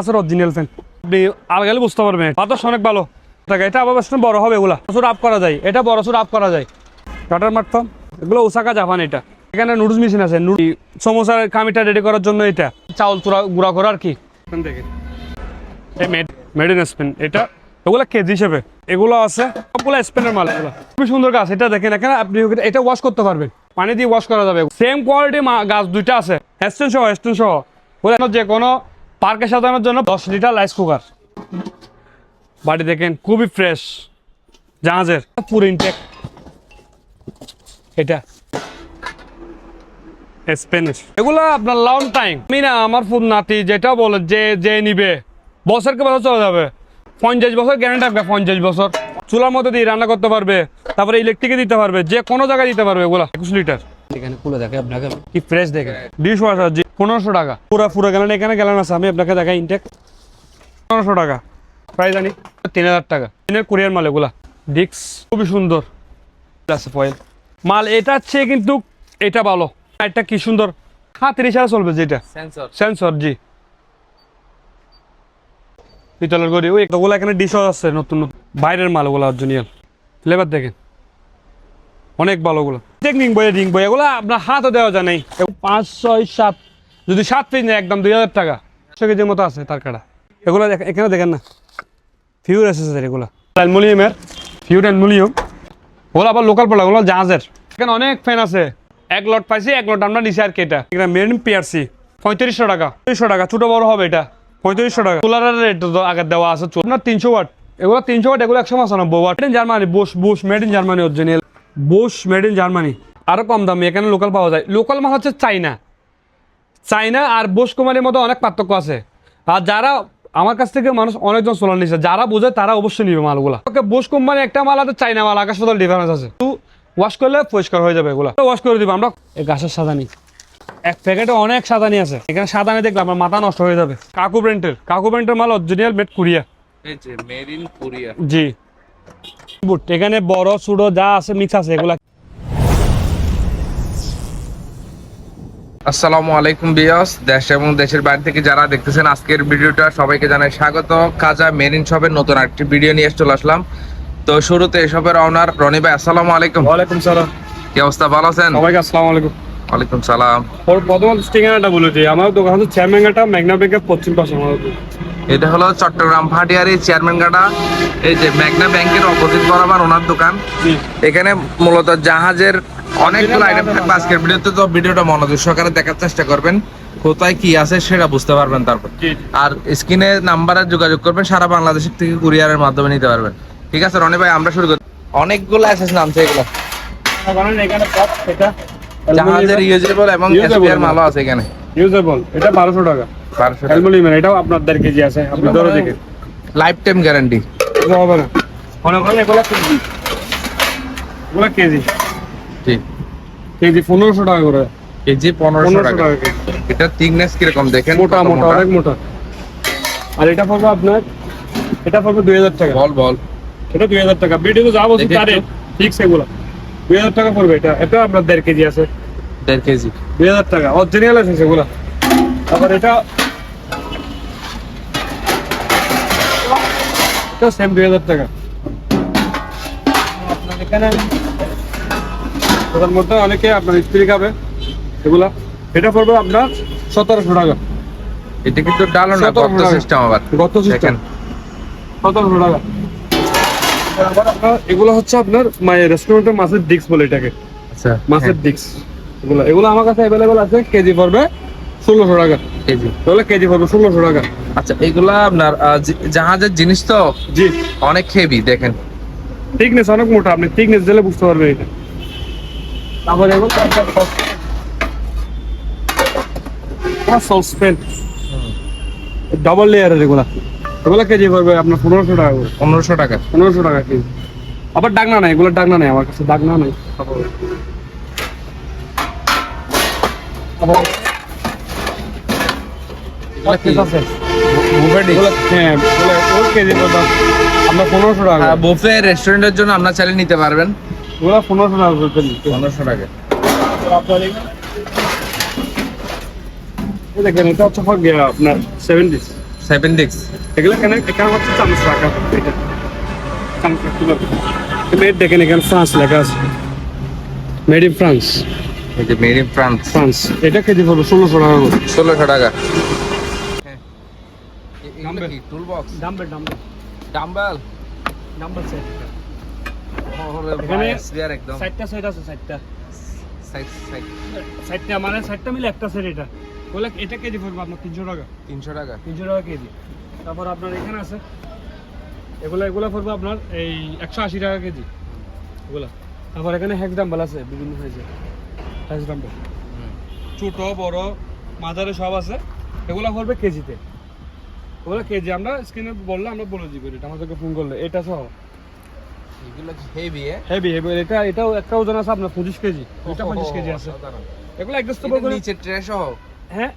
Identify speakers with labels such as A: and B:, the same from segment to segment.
A: আছে original fan আপনি আলগালে বুঝতে পারবেন বাতাস অনেক ভালো এটা আবার বড় হবে এগুলা সুর আপ করা যায় এটা বড় সুর আপ করা যায় কাটার মারতাম এগুলো ওসাকা জাপান এটা এখানে নুডলস মেশিন আছে সমোসার কামিটা রেডি করার জন্য এটা চাউল গুঁড়া করা আর কি দেখেন মেড ইন স্পেন এটা এগুলো কেজি হিসেবে এগুলো আছে সবগুলো স্পেনের মাল এগুলো খুবই সুন্দর গাছ এটা দেখেন এখানে আপনি এটা ওয়াশ করতে পারবেন পানি দিয়ে ওয়াশ করা যাবে সেম কোয়ালিটি গাছ দুইটা আছে স্টেন সহ বলে যে কোনো পার্কে সাজানোর জন্য 10 লিটার রাইস কুকার বাড়ি দেখেন খুবই ফ্রেশ জাহাজের পুরো ইনটেক এটা স্পেনিশ এগুলো আপনার লং টাইম আমি না আমার ফুড নাতি যেটা বলে যে নিবে বছরকে বছর চলে যাবে 50 বছর গ্যারান্টি থাকবে 50 বছর চুলার মধ্যে দিয়ে রান্না করতে পারবে তারপরে ইলেকট্রিকে দিতে পারবে যে কোনো জায়গায় দিতে পারবে এগুলো 21 লিটার এখানে খুলে দেখে আপনাকে কি ফ্রেশ দেখে ডিশ ওয়াশার জি 1500 টাকা পুরো গেলেন এখানে গেলেন আছে আমি আপনাকে দেখাই ইনটেক 1500 টাকা প্রাইস জানি 3000 টাকা দিনের কোরিয়ার মাল এগুলা ডিক্স খুবই সুন্দর আছে ফয়েল মাল এটা চেয়ে কিন্তু এটা ভালো এটা কি সুন্দর 30 চলবে যেটা সেন্সর জি পিতলের গড়ি ওই ওগুলো এখানে ডিশ আছে নতুন বাইরের মাল ওগুলো অরিজিনাল ফ্লেভার দেখেন অনেক ভালো ওগুলো টেকনিক রিং বই এগুলো আপনার হাতও দেওয়া যায় নাই 5 6 7 যদি 7 পিস নেই একদম 2000 টাকা 100 কেজির মতো আছে তার কাটা এগুলো এখানে দেখেন না ফিউর এসেছে এগুলো অ্যালুমিনিয়ামের ফিউর অ্যালুমিনিয়াম ওগুলো আবার লোকাল প্রোডাক্ট ওগুলো জাহাজের এখানে অনেক ফ্যান আছে এক লট পাইছি এক লট আমরা নিচে আর কি এটা মেড ইন পিআরসি 3500 টাকা 3500 টাকা ছোট বড় হবে এটা 3500 টাকা সোলারের রেট তো আগে দেওয়া আছে আপনার 300 ওয়াট এগুলো 300 ওয়াট এগুলো 195 watt in Germany Bosch made in Germany original Bosch made in Germany আরো কম দামে এখানে লোকাল পাওয়া যায় লোকাল মাল হচ্ছে চাইনা আর বুশ কোম্পানির মধ্যে অনেক পার্থক্য আছে আর যারা আমার কাছ থেকে মানুষ অনেকজন সোলার নিচ্ছে যারা বোঝে তারা অবশ্যই নিবে মালগুলা ওকে বুশ কোম্পানি একটা মাল আছে চাইনা মাল আকাশ পাতাল ডিফারেন্স আছে তো ওয়াশ করলে পরিষ্কার হয়ে যাবে এগুলা ওয়াশ করে দিব আমরা এই গাছের সাদানি এক প্যাকেটে অনেক সাদানি আছে এখানে সাদানি দেখলে আমার মাথা নষ্ট হয়ে যাবে কাকু ব্র্যান্ডের মাল অরিজিনাল মেড কোরিয়া
B: এই যে মেড ইন কোরিয়া
A: জি বুট এখানে বড় ছোট যা আছে মিক্স আছে এগুলা
B: আসসালামু আলাইকুম ভিউয়ার্স দেশ এবং দেশের বাইরে থেকে যারা দেখতেছেন আজকের ভিডিওটা সবাইকে জানাই স্বাগত কাজা মেরিন শপের নতুন আরেকটি ভিডিও নিয়ে চলে আসলাম তো শুরুতে এসবের অনার রনি ভাই আসসালামু আলাইকুম
A: ওয়ালাইকুম সালাম
B: কি অবস্থা ভালো আছেন
A: সবাইকে আসসালামু আলাইকুম
B: ওয়ালাইকুম সালাম
A: ওর প্রথম ঠিকানাটা বলেছি আমার দোকান হচ্ছে চেয়ারম্যানঘাটা মেঘনা ব্যাংকের পশ্চিম পাশে আমার
B: এটা হলো চট্টগ্রাম ভাটিয়ারি চেয়ারম্যান গাড়া এই যে মেঘনা ব্যাংকের অপোজিট বরাবর ওনার দোকান এখানে মূলত জাহাজের অনেকগুলো আইটেম থাকবে আজকের ভিডিওতে তো ভিডিওটা মনোযোগ সহকারে দেখার চেষ্টা করবেন কোথায় কি আছে সেটা বুঝতে পারবেন তারপর আর স্ক্রিনে নাম্বারে যোগাযোগ করবেন সারা বাংলাদেশের থেকে কুরিয়ারের মাধ্যমে নিতে পারবেন ঠিক আছে রনি ভাই আমরা শুরু করি অনেকগুলো অ্যাসেস নামছে এগুলো
A: এখানে এটা
B: জাহাজের ইউজেবল এবং এসপিআর মালও আছে এখানে
A: ইউজেবল এটা 1200 টাকা
B: 1200
A: অ্যালুমিনিয়াম এটাও আপনার 1.5 কেজি আছে আপনি ধরে দেখেন
B: লাইফ টাইম গ্যারান্টি
A: হবে না অনেক এগুলো কেজি
B: ঠিক
A: কেজি 1500 টাকা করে
B: কেজি 1500 টাকা এটা থিকনেস কি রকম দেখেন
A: মোটা অনেক মোটা আর এটা পড়বে আপনার 2000 টাকা
B: বল
A: এটা 2000 টাকা ভিডিও যা বলছি তারে ফিক্স এগুলো 2000 টাকা পড়বে এটা আপনার 1.5 কেজি আছে
B: 1.5 কেজি
A: 2000 টাকা অরিজিনাল আছে সেগুলো তারপর এটা সেম 2000 টাকা আপনার এখানে ওটার মধ্যে অনেকে আপনার স্ত্রী খাবে এগুলা এটা পড়বে আপনার 1700 টাকা
B: এটা কিন্তু ডালো না গত সিস্টেম আবার
A: গত সিস্টেম 1700 টাকা আবার আপনার এগুলো হচ্ছে আপনার রেস্টুরেন্টের মাছের ডিক্স বলে এটাকে
B: আচ্ছা
A: মাছের ডিক্স এগুলো আমার কাছে अवेलेबल আছে কেজি পড়বে 1600 টাকা
B: কেজি
A: তাহলে কেজি পড়বে 1600 টাকা
B: আচ্ছা এগুলা আপনার জাহাজের জিনিস তো
A: জি
B: অনেক হেভি দেখেন
A: থিকনেস অনেক মোটা আপনি থিকনেস দিলে বুঝতে পারবেন এটা তারপরে এগুলো সসপেন ডাবল লেয়ারের এগুলো কেজি পড়বে আপনার 1500 টাকা
B: 1500 টাকা
A: 1500 টাকা কেজি আবার ডাকনা নাই এগুলো ডাকনা নাই আমার কাছে ডাকনা নাই
B: বুফে রেস্টুরেন্টের জন্য আপনার চাইলে নিতে পারবেন
A: 1500 টাকা
B: 1500 টাকা
A: দেখেন এটা হচ্ছে আপনার 70
B: 7 ডিক্স।
A: এগুলো এখানে হচ্ছে চামচ রাখা, এটা চামচ রাখতে পারবে। মেড দেখেন এখানে ফ্রান্স লেখা আছে, মেড ইন ফ্রান্স।
B: এই যে মেড ইন ফ্রান্স।
A: ফ্রান্স এটা কেজি পড়বে 1600 টাকা করে।
B: 1600 টাকা। হ্যাঁ,
A: ডাম্বেল।
B: এগুলো কি tool box?
A: Dumbbell dumbbell
B: dumbbell.
A: Dumbbell set.
B: ওরে
A: এখানে
B: ভাই এসবিআর একদম।
A: 60টা সেট আছে, 60টা।
B: সাইজ
A: 60টা মানে 60টা মিলে একটা সেট এটা। বলে এটা কেজি পড়বে আপনার 300 টাকা।
B: 300 টাকা।
A: 300 টাকা কেজি। তারপর আপনার এখানে আছে এগুলা পড়বে আপনার এই 180 টাকা কেজি এগুলা। তারপর এখানে হ্যাক্স ডাম্বেল আছে বিভিন্ন সাইজের, হ্যাক্স ডাম্বেল ছোট বড় মাঝারি সব আছে। এগুলা পড়বে কেজিতে, ওগুলা কেজি আমরা স্ক্রিনে বললে আমরা বলে দিব, এটা আমাদেরকে ফোন করলে। এটা সহ
B: এগুলো হেভি
A: হেভি হেভি, এটাও একটা ওজন আছে আপনার 25 কেজি, এটা 25 কেজি আছে। এগুলো অ্যাডজাস্টেবল করে
B: নিচে ট্রে সহ।
A: হ্যাঁ,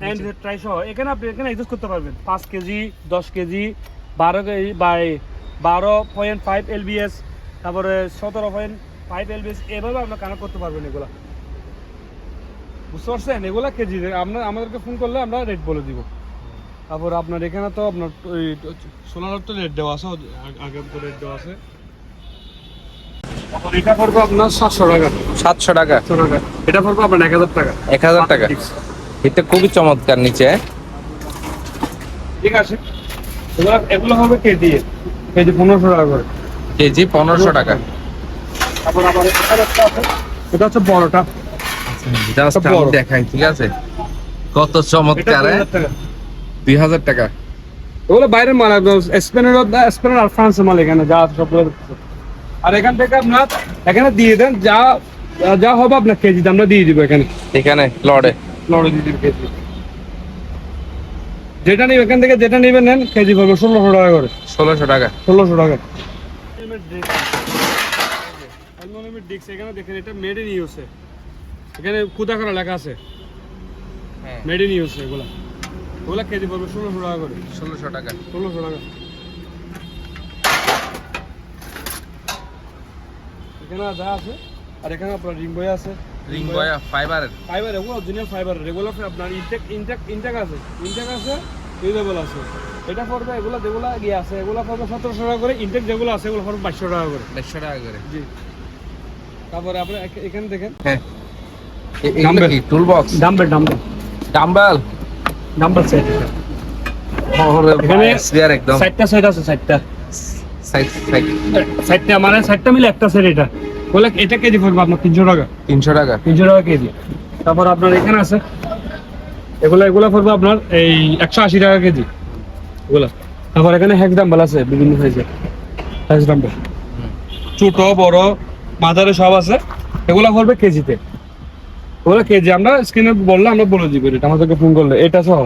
A: এন্ড ট্রাই সহ এখানে আপনি এখানে অ্যাডজাস্ট করতে পারবেন 5 KG 10 KG 12 KG by 12.5 LBS, তারপরে 17.5 এলবিএস, এভাবে আপনার কানেক্ট করতে পারবেন এগুলা। বুঝতে পারছেন? এগুলা কেজি আমরা আমাদেরকে ফোন করলে আমরা রেট বলে দিব। তারপর আপনার এখানে তো আপনার ওই সোলার তো রেট দেওয়া আছে, আগে তো রেট দেওয়া আছে। তারপর এটা পড়বে আপনার 700 টাকা।
B: 700 টাকা।
A: 700 টাকা। এটা পড়বে আপনার 1000 টাকা।
B: 1000 টাকা। এটা খুবই চমৎকার নিচে।
A: ঠিক আছে, এগুলো হবে কেজি, কেজি 1500 টাকা করে।
B: কেজি 1500 টাকা।
A: তারপর আবার এটা একটা আছে, এটা হচ্ছে বড়টা,
B: জাস্ট
A: বড়।
B: আমি দেখাই, ঠিক আছে? কত
A: এটা
B: চমৎকার।
A: 2000 টাকা।
B: 2000 টাকা।
A: এগুলো বাইরের মাল, স্পেনের আর ফ্রান্সের মাল এখানে যা আছে সবগুলো। আর এখান থেকে আপনার এখানে দিয়ে দেন, যা যা হবে আপনার কেজিতে আমরা দিয়ে দিব এখানে,
B: এখানে লড়ে
A: লড়ে দিয়ে দিব কেজি। যেটা নিবে এখান থেকে যেটা নিবেন নেন, কেজি পড়বে 1600 টাকা করে।
B: 1600 টাকা।
A: 1600 টাকা। অ্যালুমিনিয়ামের ডিস্ক এখানে দেখেন, এটা মেড ইন ইউএসএ, এখানে খুদা করা লেখা আছে
B: হ্যাঁ,
A: মেড ইন ইউএসএ। এগুলা কেজি পড়বে 1600 টাকা করে।
B: 1600 টাকা।
A: 1600 টাকা। এখানে যা আছে, আর এখানে আপনার রিং বয় আছে,
B: রিং বয়া ফাইবারের।
A: ফাইবার, এগুলো অরিজিনাল ফাইবার। এগুলো আপনার ইনটেক আছে, ইউজেবল আছে। এটা পড়বে এগুলো যেগুলো ইয়ে আছে, এগুলো পড়বে 1700 টাকা করে। ইনটেক যেগুলো আছে এগুলো পড়বে 2200 টাকা করে।
B: 200 টাকা করে।
A: জি। তারপরে আপনি এখানে দেখেন
B: হ্যাঁ, এগুলো কি tool box?
A: Dumbbell
B: dumbbell.
A: Set.
B: ওরে
A: এখানে
B: ভাই এসবিআর একদম।
A: 60টা সেট আছে, 60টা।
B: সাইজ
A: 60টা মানে 60টা মিলে একটা সেট এটা। বলে এটা কেজি পড়বে আপনার 300 টাকা।
B: 300 টাকা।
A: 300 টাকা কেজি। তারপর আপনার এখানে আছে এগুলো পড়বে আপনার এই 180 টাকা কেজি এগুলা। তারপর এখানে হ্যাক্স ডাম্বেল আছে বিভিন্ন সাইজের, হ্যাক্স ডাম্বেল ছোট বড় মাঝারি সব আছে। এগুলা পড়বে কেজিতে, ওগুলা কেজি আমরা স্ক্রিনে বললে আমরা বলে দিব, এটা আমাদেরকে ফোন করলে। এটা সহ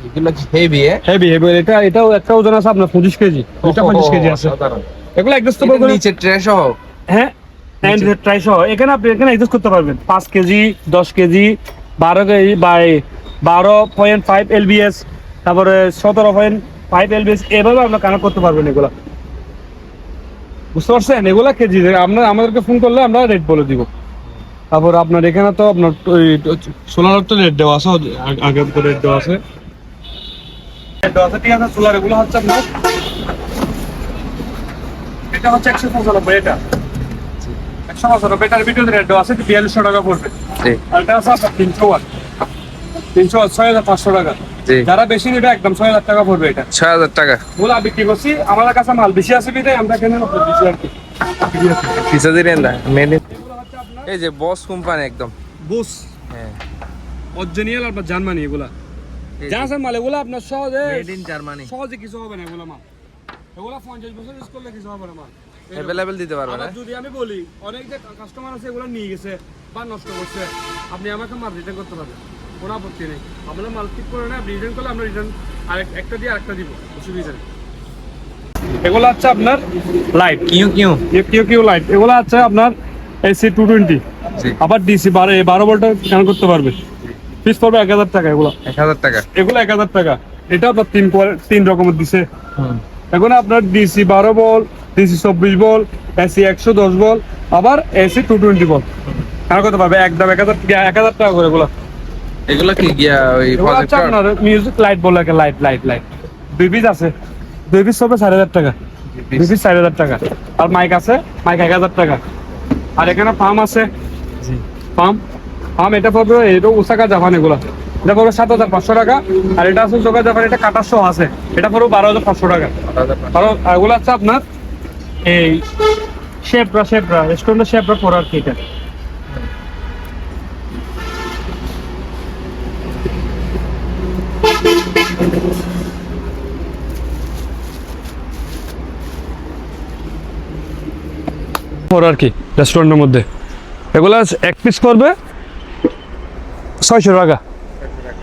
B: এগুলো হেভি
A: হেভি হেভি, এটাও একটা ওজন আছে আপনার 25 কেজি, এটা 25 কেজি আছে। এগুলো অ্যাডজাস্টেবল করে।
B: নিচে ট্রে সহ।
A: হ্যাঁ, এন্ড ট্রাই সহ এখানে আপনি এখানে অ্যাডজাস্ট করতে পারবেন 5 KG 10 KG 12 KG by 12.5 LBS, তারপরে 17.5 এলবিএস, এভাবে আপনার কানেক্ট করতে পারবেন এগুলা। বুঝতে পারছেন? এগুলা কেজি আমরা আমাদেরকে ফোন করলে আমরা রেট বলে দিব। তারপর আপনার এখানে তো আপনার ওই সোলার তো রেট দেওয়া আছে, আগে তো রেট দেওয়া আছে, ঠিক আছে। সোলার এগুলো হচ্ছে আপনার, এটা হচ্ছে 195, এটা 195, এটার ভিতরে রেট দেওয়া আছে 4200 টাকা পড়বে।
B: জি।
A: আর এটা আছে আপনার 300 ওয়াট, 6500 টাকা।
B: জি।
A: যারা বেশি নেবে একদম 6000 টাকা পড়বে এটা।
B: 6000 টাকা।
A: বলে বিক্রি করছি, আমাদের কাছে মাল বেশি আছে বিধায় আমরা এখানে বেশি আর কি।
B: পিছা দিলেন না মেড ইন।
A: এগুলো হচ্ছে আপনার
B: এই যে বস কোম্পানি একদম।
A: বুস
B: হ্যাঁ,
A: অরিজিনাল আপনার জার্মানি। এগুলা যা আছে মাল, এগুলো আপনার সহজে
B: মেড ইন জার্মানি।
A: সহজে কিছু হবে না এগুলো মাল। এগুলো 50 বছর ইউজ করলে কিছু হবে না মাল।
B: अवेलेबल দিতে পারবে না।
A: আবার যদি আমি বলি অনেক যে কাস্টমার আছে এগুলো নিয়ে গেছে বা নষ্ট করছে, আপনি আমাকে মাল রিটার্ন করতে পারবেন, কোনো আপত্তি নেই। আমরা মাল ঠিক করে না, আপনি রিটার্ন করলে আমরা রিটার্ন একটা দিয়ে আরেকটা দিব, অসুবিধা নেই। এগুলো হচ্ছে আপনার লাইট, কিউ লাইট। এগুলো হচ্ছে আপনার এসি 220,
B: জি।
A: আবার ডিসি 12 ভোল্ট কানেক্ট করতে পারবে। পিস পড়বে 1000 টাকা এগুলো।
B: 1000 টাকা।
A: এগুলো 1000 টাকা। এটা আপনার তিন রকমের দিছে।
B: হুম।
A: এখন আপনার DC 12 volt, DC 24 volt, AC 110 volt, আবার এসি 220 ভোল্ট কানেক্ট করতে পারবে। একদম 1000 টাকা করে এগুলো।
B: এগুলো কি গিয়া ওই
A: এগুলো হচ্ছে
B: প্রজেক্টর?
A: আপনার মিউজিক লাইট বলে লাইট 2 পিস আছে, 2 পিস হবে 4,500 টাকা, 2 পিস 4,500 টাকা। আর মাইক আছে, মাইক 1,000 টাকা। আর এখানে পাম আছে, পাম এটা পড়বে, এটা ওসাকা জাপান, এগুলো এটা পড়বে 7,500 টাকা। আর এটা আছে ওসাকা জাপান, এটা কাটার সহ আছে, এটা পড়বে 12,500 টাকা। কারণ এগুলো হচ্ছে আপনার এই শেপরা রেস্টুরেন্টের শেপরা পড়ে আর কি। এটা পড়ে আর কি রেস্টুরেন্টের মধ্যে। এগুলা এক পিস করবে 600 টাকা,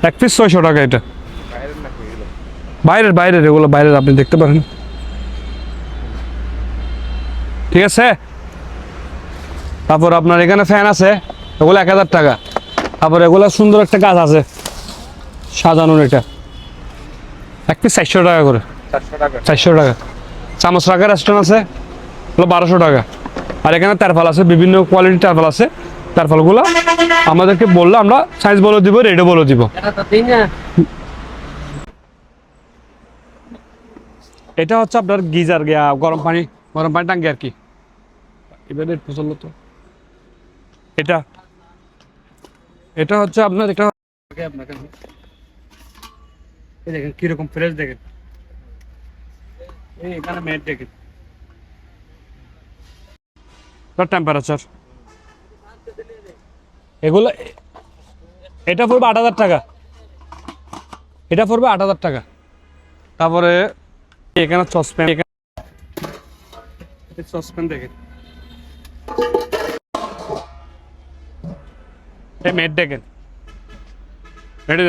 A: এক পিস 600 টাকা। এটা বাইরের এগুলো বাইরের, আপনি দেখতে পারেন, ঠিক আছে। তারপর আপনার এখানে ফ্যান আছে, এগুলো 1,000 টাকা। তারপর এগুলো সুন্দর একটা গাছ আছে সাজানোর, এটা এক পিস 400 টাকা করে, 400 টাকা। চামচ রাখার রেস্টুরেন্ট আছে, এগুলো 1200 টাকা। আর এখানে তারফাল আছে, বিভিন্ন কোয়ালিটির তারফাল আছে। তারফালগুলো আমাদেরকে বললে আমরা সাইজ বলে দিব, রেটও বলে দিব। এটা হচ্ছে আপনার গিজার, গরম পানি টাঙ্কি আর কি। এবারে পছন্দ তো এটা হচ্ছে আপনার, এটা আপনাকে দেখেন কিরকম ফ্রেশ, দেখেন এখানে মেট দেখেন টেম্পারেচার। এগুলো এটা পড়বে 8,000 টাকা, এটা পড়বে 8,000 টাকা। তারপরে এখানে সসপ্যান দেখেন, এই মেট দেখেন, মেড ইন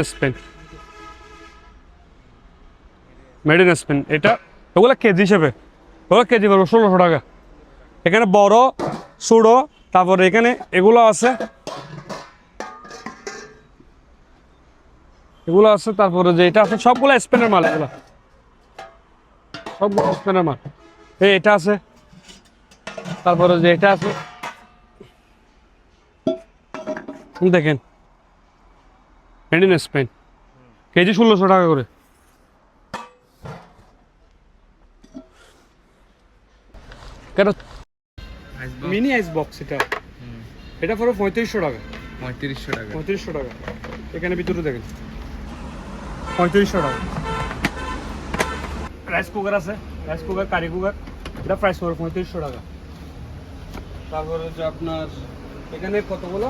A: স্পেন। এটা ওগুলো কেজি হিসেবে, ওগুলো কেজি পড়বে 1,600 টাকা। এখানে বড় ছোটো, তারপরে এখানে এগুলো আছে, তারপরে যে এটা আছে, সবগুলো স্পেনের মাল, এগুলো সবগুলো স্পেনের মাল। এটা আছে, তারপরে যে এটা আছে দেখেন, মেড ইন স্পেন, কেজি 1,600 টাকা করে। মিনি আইস বক্স, এটা পড়বে 3500 টাকা, 3500 টাকা। এখানে ভিতরে দেখেন 3500 টাকা। রাইস কুকার আছে, রাইস কুকার, কারি কুকার, এটা প্রাইস পড়বে 3500 টাকা। তারপরে যে আপনার এখানে কতগুলো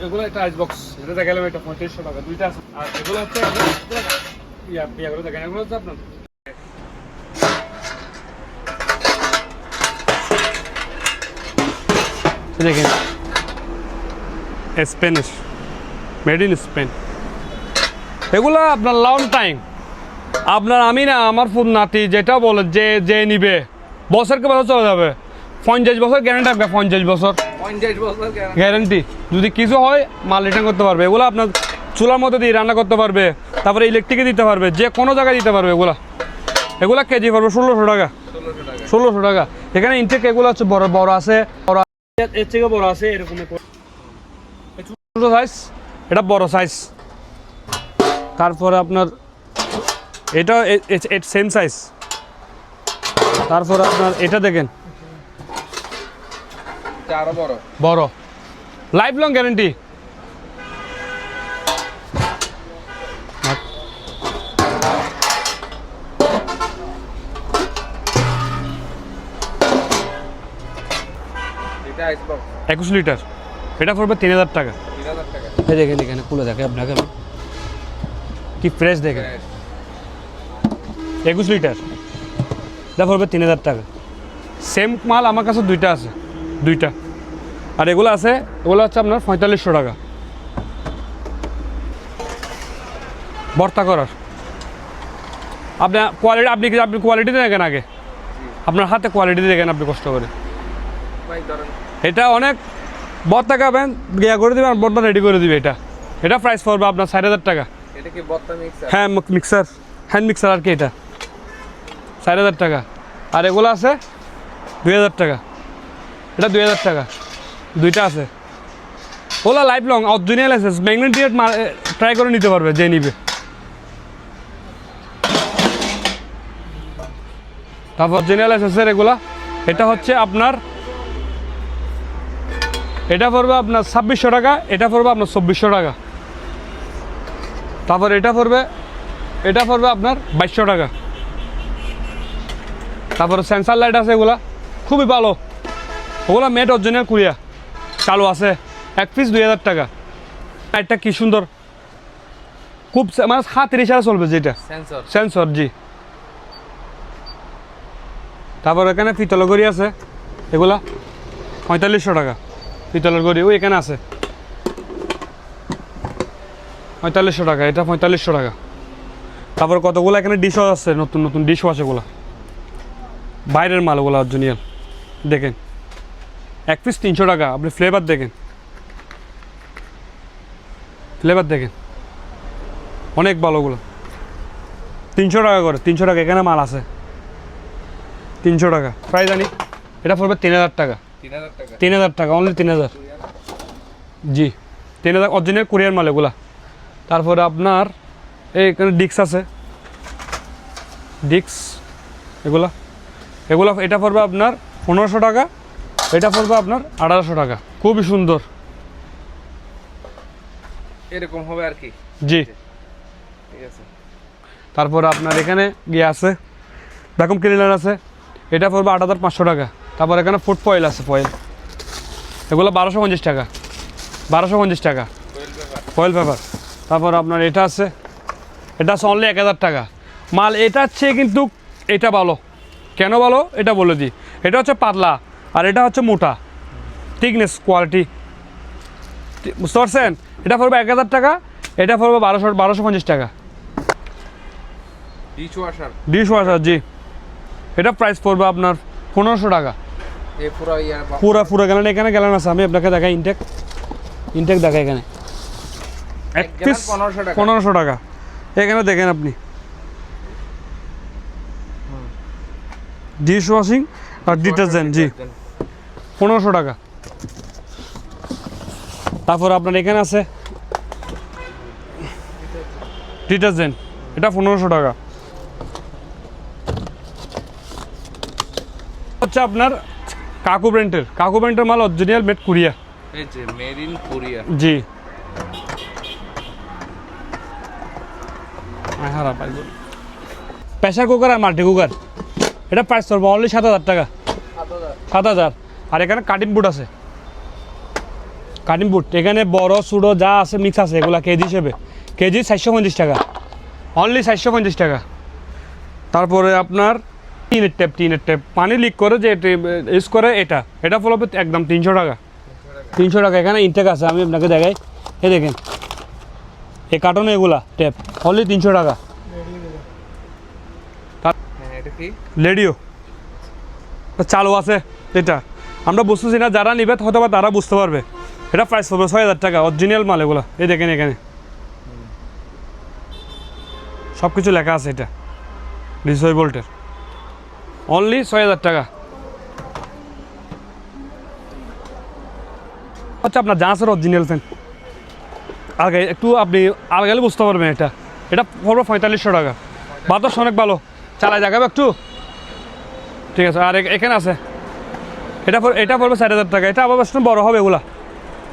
A: এগুলো একটা আইস বক্স, এটা দেখালাম, এটা 3500 টাকা, দুইটা আছে। আর এগুলো হচ্ছে ইয়াগুলো দেখেন, এগুলো হচ্ছে আপনার দেখেন স্পেনিশ, মেড ইন স্পেন। এগুলো আপনার লং টাইম, আপনার আমি না, আমার ফুড নাতি যেটা বলে, যে নিবে বছরকে বছর চলে যাবে, 50 বছর গ্যারান্টি থাকবে, 50 বছর গ্যারান্টি। যদি কিছু হয় মাল রিটার্ন করতে পারবে। এগুলো আপনার চুলার মধ্যে দিয়ে রান্না করতে পারবে, তারপরে ইলেকট্রিকে দিতে পারবে, যে কোনো জায়গায় দিতে পারবে। এগুলা কেজি পড়বে 1,600 টাকা, 1,600 টাকা। এখানে ইনটেক এগুলো হচ্ছে বড় আছে, এর থেকে বড় আছে, এরকম ছোট সাইজ, এটা বড় সাইজ। তারপরে আপনার এটা সেম সাইজ। তারপরে আপনার এটা দেখেন,
B: আরো
A: বড়, লাইফ লং গ্যারেন্টি।
B: এটা আইস বক্স
A: 21 লিটার, এটা পড়বে 3,000 টাকা।
B: 3,000 টাকা।
A: এই দেখেন, এখানে খুলে দেখে আপনাকে আমি কি ফ্রেশ দেখেন, 21 লিটার, এটা পড়বে 3,000 টাকা। সেম মাল আমার কাছে দুইটা আছে, দুইটা। আর এগুলো আছে, এগুলো হচ্ছে আপনার 4,500 টাকা। ভর্তা করার আপনি কোয়ালিটি দেখেন আগে, আপনার হাতে কোয়ালিটি দেখেন আপনি কষ্ট করে। এটা অনেক ভর্তা খাবেন, করে দেবেন, ভর্তা রেডি করে দিবে। এটা প্রাইস পড়বে আপনার 4,000 টাকা।
B: এটা কি ভর্তা মিক্সার?
A: হ্যাঁ, মিক্সার, হ্যান্ড মিক্সার আর কি। এটা 4,000 টাকা। আর এগুলো আছে 2,000 টাকা, এটা 2,000 টাকা, দুইটা আছে। ওলা লাইফ লং অরিজিনাল আছে, ম্যাগনেটিক ট্রাই করে নিতে পারবে যে নিবে। তারপর জেনারেল এসএসের এগুলা, এটা হচ্ছে আপনার, এটা পড়বে আপনার 2600 টাকা, এটা পড়বে আপনার 2400 টাকা। তারপর এটা পড়বে আপনার 2200 টাকা। তারপরে সেন্সার লাইট আছে, এগুলা খুবই ভালো, ওগুলা মেড অরিজিনাল কোরিয়া, চালু আছে, এক পিস 2000 টাকা। লাইটটা কি সুন্দর, খুব মানে হাতের ইশারা চলবে যেটা সেন্সর, জি। তারপর এখানে পিতলের ঘড়ি আছে, এগুলা 4500 টাকা পিতলের ঘড়ি, ওই এখানে আছে 4500 টাকা, এটা 4500 টাকা। তারপর কতগুলো এখানে ডিশও আছে, নতুন নতুন ডিশও আছে, এগুলো বাইরের মাল, ওগুলো অরিজিনাল। দেখেন এক পিস 300 টাকা। আপনি ফ্লেভার দেখেন, অনেক ভালো, ওগুলো 300 টাকা করে, 300 টাকা এখানে মাল আছে 300 টাকা প্রাইস জানি। এটা পড়বে 3000 টাকা, 3000 টাকা, অনলি 3000, জি 3000 অরিজিনাল কোরিয়ার মাল এগুলা। তারপরে আপনার এখানে ডিক্স আছে, ডিক্স এগুলা, এটা পড়বে আপনার 1500 টাকা, এটা পড়বে আপনার 1800 টাকা। খুবই সুন্দর,
B: এরকম হবে আর কি,
A: জি।
B: ঠিক আছে।
A: তারপর আপনার এখানে গিয়ে আছে ভ্যাকুম ক্লিনার আছে, এটা পড়বে 8500 টাকা। তারপর এখানে ফুড ফয়েল আছে, এগুলো 1250 টাকা, 1250 টাকা ফয়েল পেপার। তারপর আপনার এটা আছে অনলি 1000 টাকা মাল। এটার চেয়ে কিন্তু এটা ভালো, কেন ভালো এটা বলে দিই। এটা হচ্ছে পাতলা আর এটা হচ্ছে মোটা, থিকনেস কোয়ালিটি, বুঝতে পারছেন। এটা পড়বে 1000 টাকা, এটা পড়বে 1250 টাকা। ডিশ ওয়াশার, জি, এটা প্রাইস পড়বে আপনার 1500 টাকা। পুরো গেলেন, এখানে গেলেন আছে, আমি আপনাকে দেখাই ইনটেক দেখাই, এখানে এক পিস 1500 টাকা। এখানে দেখেন আপনি ডিশ ওয়াশিং আর ডিটারজেন্ট, জি 1500 টাকা। তারপর আপনার এখানে আছে ডিটারজেন্ট, এটা 1500 টাকা। হচ্ছে আপনার কাকু ব্র্যান্ডের মাল, অরিজিনাল মেড কোরিয়া,
B: এই যে মেড ইন কোরিয়া,
A: জি। প্রেসার কুকার আর মাল্টি কুকার, এটা প্রাইস পড়বে অনলি 7000 টাকা, 7000। আর এখানে কাটিং বুট আছে, এখানে বড় ছোটো যা আছে মিক্স আছে, এগুলা কেজি হিসেবে, কেজি 450 টাকা, অনলি 450 টাকা। তারপরে আপনার টিনের ট্যাপ পানি লিক করে যে ইউজ করে, এটা পড়বে একদম 300 টাকা, 300 টাকা। এখানে ইনটেক আছে, আমি আপনাকে দেখাই, এই দেখেন এই কার্টনে এগুলা ট্যাপ, অনলি 300 টাকা। রেডিও চালু আছে, এটা আমরা বুঝতেছি না, যারা নিবে হয়তো বা তারা বুঝতে পারবে। এটা প্রাইস পড়বে 6000 টাকা, অরিজিনাল মাল এগুলো, এই দেখেন এখানে সব কিছু লেখা আছে, এটা 200 ভোল্টের, অনলি 6000 টাকা। হচ্ছে আপনার জাহাজের অরিজিনাল ফ্যান, আগে একটু আপনি আলগালে বুঝতে পারবেন। এটা পড়বে 4500 টাকা, বাতাস অনেক ভালো, চালাই দেখাবে একটু, ঠিক আছে। আর এখানে আছে এটা পড়বে 4000 টাকা, এটা আবার বড় হবে, এগুলা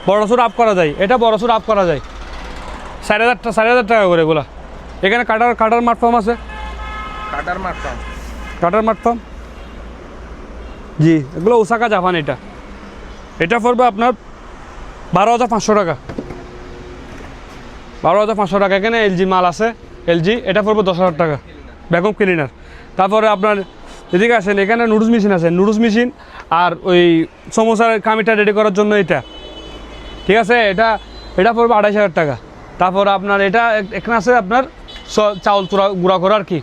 A: বড় সুর আপ করা যায়, এটা বড় সুর আপ করা যায়, 4000 টাকা করে এগুলা। এখানে কাটার মাঠফর্ম আছে, কাটার মাঠফর্ম, জি, এগুলো ওসাকা জাপান। এটা পড়বে আপনার 12500 টাকা, 12500 টাকা। এখানে এলজি মাল আছে, এটা পড়বে 10000 টাকা, ভ্যাকুম ক্লিনার। তারপরে আপনার এদিকে আসেন, এখানে নুডলস মেশিন আছে, আর ওই সমোসার কামিটা রেডি করার জন্য এটা, ঠিক আছে। এটা পড়বে 28000 টাকা। তারপর আপনার এখানে আছে আপনার চাউল গুঁড়া করা আর কি,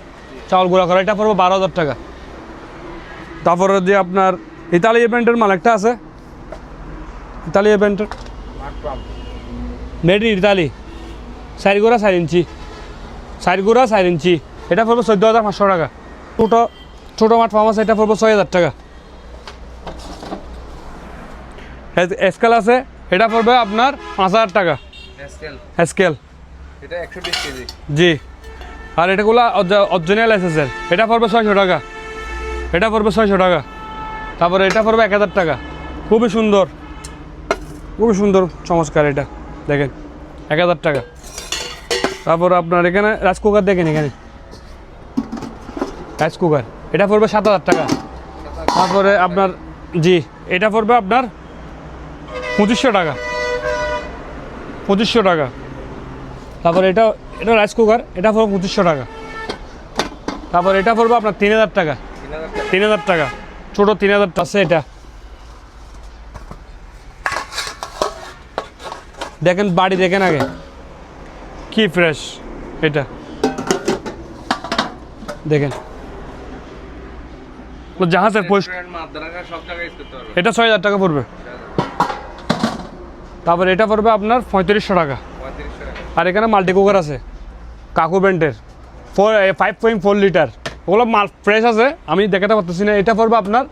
A: চাউল গুঁড়া করা, এটা পড়বে 12000 টাকা। তারপরে যে আপনার ইতালীয় ব্র্যান্ডের মাল একটা আছে, ইতালীয় ব্র্যান্ডের মেড ইন ইতালি, 4 গুঁড়া 4 ইঞ্চি, এটা পড়বে 14500 টাকা। ছোটো মাঠ ফার্ম আছে, এটা পড়বে 6000 টাকা। স্কেল আছে, এটা পড়বে আপনার 5000 টাকা, স্কেল
B: এটা 120 কেজি।
A: জি, আর এটাগুলো অরিজিনাল এসএসএল। এটা পড়বে 600 টাকা, এটা পড়বে 600 টাকা, তারপরে এটা পড়বে 1000 টাকা। খুবই সুন্দর, খুবই সুন্দর, চমৎকার। এটা দেখেন 1000 টাকা। তারপর আপনার এখানে রাইস কুকার দেখেন, এখানে রাইস কুকার, এটা পড়বে 7000 টাকা। তারপরে আপনার জি, এটা পড়বে আপনার 2500 টাকা, 2500 টাকা। তারপর এটা এটা রাইস কুকার, এটা পড়বে 2500 টাকা। তারপর এটা পড়বে আপনার 3000 টাকা, 3000 টাকা, ছোটো 3000 টাকা আছে। এটা দেখেন, বাড়ি দেখেন আগে কি ফ্রেশ। এটা দেখেন জাহাজের পোস্ট, এটা 6000 টাকা পড়বে। তারপর এটা পড়বে আপনার 3500 টাকা। আর এখানে মাল্টি কুকার আছে কাকু ব্র্যান্ডের, 5.4 লিটার। ওগুলো মাল ফ্রেশ আছে, আমি দেখাতে পারতেছি না। এটা পড়বে আপনার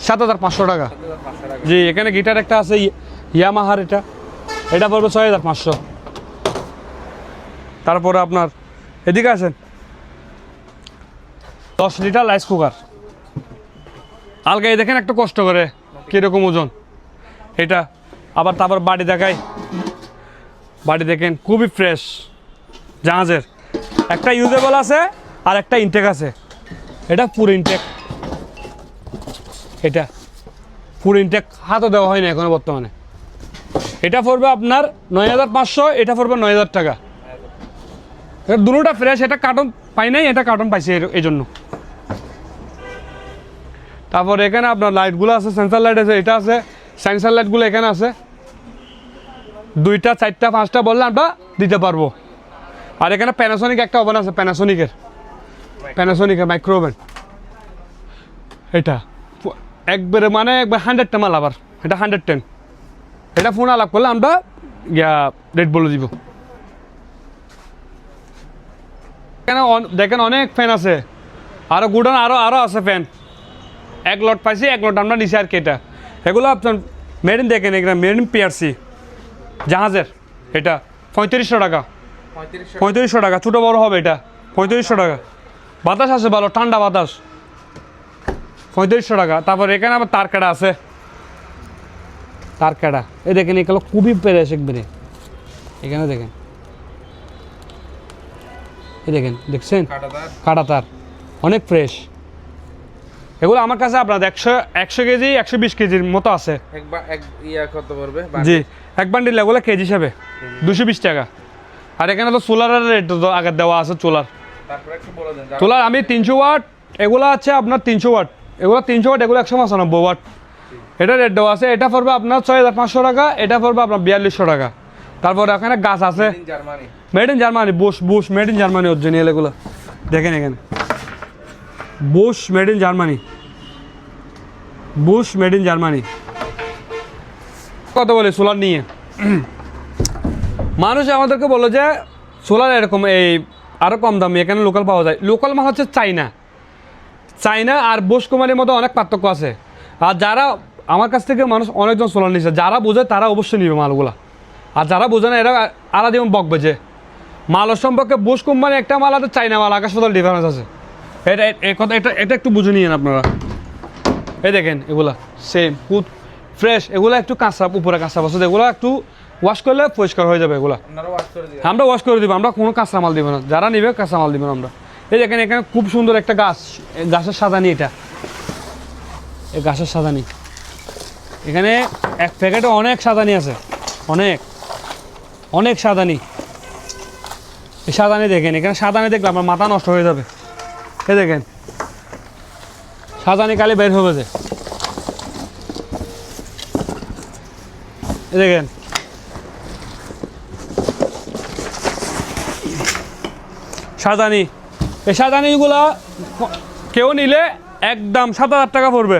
A: 7500 টাকা। জি, এখানে গিটার একটা আছে ইয়ামাহার, এটা এটা পড়বে 6500। তারপরে আপনার এদিকে আছেন 10 লিটার রাইস কুকার। আলগাই দেখেন একটু কষ্ট করে কীরকম ওজন এটা। আবার তারপর বাড়ি দেখাই, বাড়ি দেখেন খুবই ফ্রেশ জাহাজের। একটা ইউজেবল আছে আর একটা ইনটেক আছে। এটা পুরো ইনটেক, এটা পুরো ইনটেক, হাতও দেওয়া হয় না এখনো বর্তমানে। এটা পড়বে আপনার 9500, এটা পড়বে 9000 টাকা। দুটোটা ফ্রেশ। এটা কার্টন পাই নাই, এটা কার্টন পাইছে এই জন্য। তারপর এখানে আপনার লাইটগুলো আছে, সেন্সার লাইট আছে, এটা আছে সেন্সার লাইটগুলো এখানে আছে। 2টা 4টা 5টা বললে আমরা দিতে পারবো। আর এখানে প্যানাসোনিক একটা ওভেন আছে, প্যানাসোনিকের মাইক্রো ওভেন। এটা একবারে মানে একবার 100টা মাল। আবার এটা 110। এটা ফোন আলাপ করলে আমরা রেট বলে দিব। এখানে দেখেন অনেক ফ্যান আছে, আরও গুডন আরও আছে ফ্যান। 1 লট পাইছি, 1 লট আমরা নিছি আর কি। এটা এগুলো আপনার মেরিন দেখেন, এখানে মেরিন পিআরসি জাহাজের। এটা 3500 টাকা, 3500 টাকা, ছোটো বড় হবে এটা 3500 টাকা। বাতাস আছে ভালো, ঠান্ডা বাতাস, 3500 টাকা। তারপর এখানে আবার তার কাটা আছে, তার কাটা। এই দেখেন এগুলো খুবই ফ্রেশ একবারে। এখানে দেখেন, এই দেখেন, দেখছেন কাটা তার, অনেক ফ্রেশ। এগুলো আমার কাছে আপনার 100 কেজি 120 কেজির মতো আছে। জি, এক বান্ডিল এগুলো কেজি হিসাবে 220 টাকা। আর এখানে তো সোলারের রেট তো আগে দেওয়া আছে। সোলার আমি 300 ওয়াট, এগুলো আছে আপনার 300 ওয়াট, এগুলো 300 ওয়াট, এগুলো 195 ওয়াট। এটা রেট দেওয়া আছে। এটা পড়বে আপনার 6500 টাকা, এটা পড়বে আপনার 4200 টাকা। তারপর এখানে গাছ আছে made in Germany, Bosch made in Germany original. এগুলো দেখেন এখানে Bush made in Germany, Bosch made in Germany. কথা বলি সোলার নিয়ে, মানুষ আমাদেরকে বললো যে সোলার এরকম এই আরও কম দামি এখানে লোকাল পাওয়া যায়। লোকাল মাল হচ্ছে চাইনা আর বুশ কোম্পানির মধ্যে অনেক পার্থক্য আছে। আর যারা আমার কাছ থেকে মানুষ অনেকজন সোলার নিচ্ছে, যারা বোঝে তারা অবশ্যই নিবে মালগুলা। আর যারা বোঝে না এরা আলাদা যেমন বকবে যে মালের সম্পর্কে বুশ কোম্পানি একটা মাল আছে, চাইনা মাল আকাশ পাতাল ডিফারেন্স আছে। এটা একটু বুঝে নিয়েন আপনারা। এই দেখেন এগুলা সেম খুব ফ্রেশ। এগুলো একটু কাঁচা, উপরে কাঁচা বসে, এগুলো একটু ওয়াশ করলে পরিষ্কার হয়ে যাবে। এগুলা আমরা ওয়াশ করে দিব, আমরা কোনো কাঁচা মাল দিব না। যারা নিবে কাঁচা মাল দিব না আমরা। এই দেখেন এখানে খুব সুন্দর একটা গাছের সাদানি। এটা এই গাছের সাদানি, এখানে এক প্যাকেটে অনেক সাদানি আছে, অনেক সাদানি। এই সাদানি দেখেন, এখানে সাদানি দেখলে আমার মাথা নষ্ট হয়ে যাবে। এই দেখেন সাদানি কালি বের হবে যে। এই দেখেন সাদানি। এই সাদানিগুলা কেউ নিলে একদম 7000 টাকা পড়বে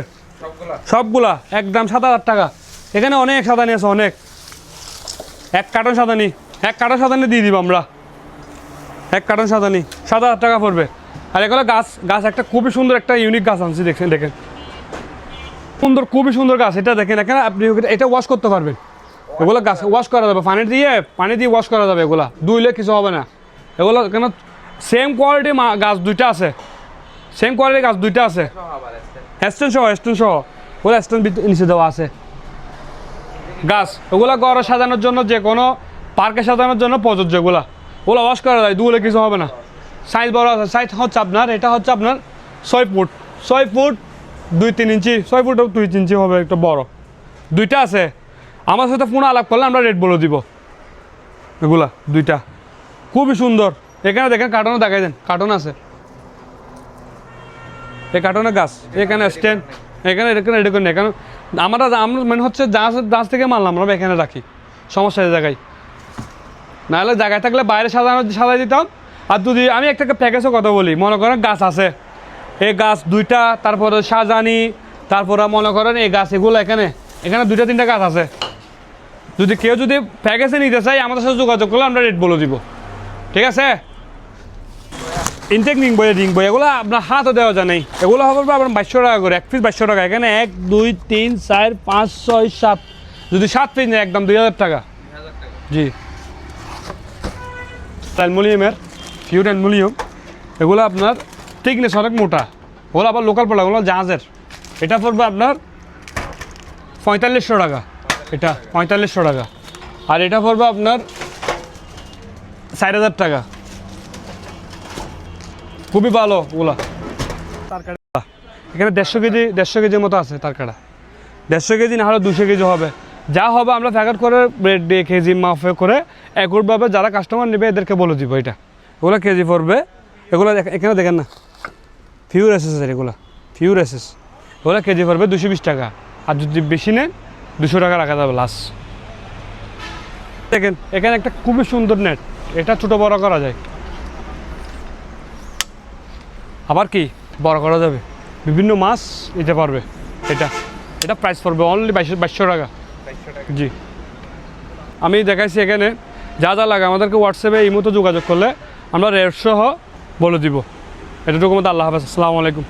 A: সবগুলা, একদম 7000 টাকা। এখানে অনেক সাদানি আছে, অনেক। এক কার্টন সাদানি দিয়ে দিব আমরা। এক কার্টন সাদানি 7000 টাকা পড়বে। আর এগুলো গাছ একটা খুবই সুন্দর একটা ইউনিক গাছ আনছি, দেখেন সুন্দর, খুবই সুন্দর গাছ। এটা দেখেন এখানে আপনি এটা ওয়াশ করতে পারবেন, এগুলো গাছ ওয়াশ করা যাবে পানি দিয়ে ওয়াশ করা যাবে, এগুলা ধুইলে কিছু হবে না। এগুলো কেন সেম কোয়ালিটি গাছ দুইটা আছে, সেম কোয়ালিটির গাছ দুইটা আছে, স্ট্যান্ড সহ ওগুলো স্ট্যান্ড নিচে দেওয়া আছে গাছ। ওগুলো ঘরে সাজানোর জন্য, যে কোনো পার্কে সাজানোর জন্য প্রযোজ্য। ওগুলো ওয়াশ করা যায়, ধুলে কিছু হবে না। সাইজ বড় আছে, সাইজ হচ্ছে আপনার, এটা হচ্ছে আপনার 6 ফুট 2-3 ইঞ্চি, 6 ফুট 2 ইঞ্চি হবে, একটু বড় দুইটা আছে। আমার সাথে ফোন আলাপ করলে আমরা রেট বলে দিব। এগুলা দুইটা খুবই সুন্দর। এখানে দেখেন কার্টনও দেখাই দেন, কার্টন আছে, এই কার্টনের গাছ, এখানে স্ট্যান্ড, এখানে রেডি করি না। এখানে আমরা মানে হচ্ছে গাছ থেকে মারলাম আমরা এখানে রাখি, সমস্যা এই জায়গায়। নাহলে জায়গায় থাকলে বাইরে সাজাই দিতাম। আর যদি আমি একটা প্যাকেজও কথা বলি, মনে করেন গাছ আছে, এই গাছ দুইটা, তারপরে সাজানি, তারপরে মনে করেন এই গাছ, এগুলো এখানে 2-3টা গাছ আছে। যদি কেউ প্যাকেজে নিতে চাই আমাদের সাথে যোগাযোগ করলে আমরা রেট বলে দিব, ঠিক আছে। ইনটেক রিং বই এগুলো আপনার হাতও দেওয়া যায় নাই। এগুলো হবে আপনার 2200 টাকা করে, 1 পিস 2200 টাকা। এখানে 1 2 3 4 5 6 7, যদি 7 পিস নেয় একদম 2000 টাকা। জি, অ্যালুমিনিয়ামের, পিওর অ্যালুমিনিয়াম। এগুলো আপনার থিকনেস অনেক মোটা। ওগুলো আবার লোকাল প্রোডাক্ট, ওগুলো জাহাজের। এটা পড়বে আপনার 4500 টাকা, এটা 4500 টাকা। আর এটা পড়বে আপনার 4000 টাকা। খুবই ভালো ওগুলা। এখানে 150 কেজির মতো আছে তার কাটা। 150 কেজি না হলে 200 কেজি হবে, যা হবে আমরা প্যাকেট করে রেট দিয়ে কেজি মাফে করে একভাবে যারা কাস্টমার নেবে এদেরকে বলে দিব। এটা ওগুলো কেজি পড়বে। এগুলো এখানে দেখেন না, পিওর এসএস, এগুলো পিওর এসএস। ওগুলো কেজি পড়বে 220 টাকা। আর যদি বেশি নেন 200 টাকা রাখা যাবে লাস্ট। দেখেন এখানে একটা খুবই সুন্দর নেট, এটা ছোটো বড় করা যায়, আবার কি বড় করা যাবে, বিভিন্ন মাছ নিতে পারবে। এটা প্রাইস পড়বে অনলি 2200 টাকা। জি, আমি দেখাইছি এখানে যা যা লাগে আমাদেরকে হোয়াটসঅ্যাপে এই মতো যোগাযোগ করলে আমরা রেট সহ বলে দিব। এতটুকু মতো। আল্লাহ হাফেজ, আসসালামু আলাইকুম।